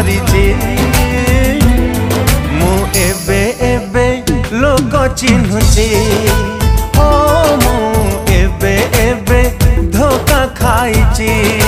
धरिची मु एबे एबे लोक चिन्हुची हो मु एबे एबे धोखा खाइची।